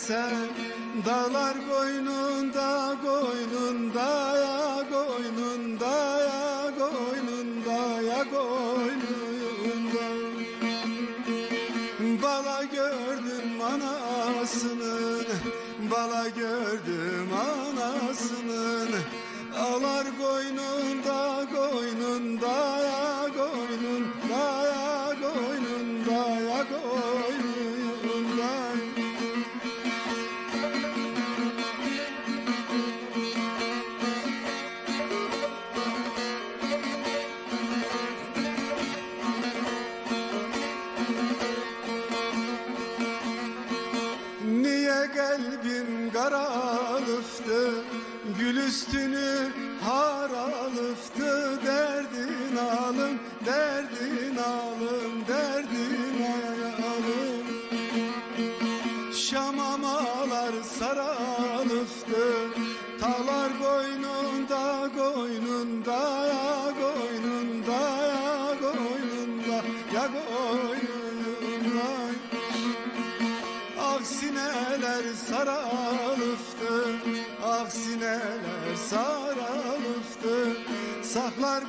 sen. Dağlar koynunda, koynunda ya, koynunda ya, koynunda ya, koynunda. Bala gördüm anasının, bala gördüm anasının. Ağlar koynunda, koynunda ya, koynunda ya, koynunda ya, koynunda. Niye kalbim karalıftı, gül üstünü haralıftı. Derdin alım, derdin alım, derdin alım. Şamamalar saralıftı, talar koynunda, koynunda ya, koynunda ya, koynunda ya, koynunda. Aksineler saralıftı, aksineler saralıftı. Saklar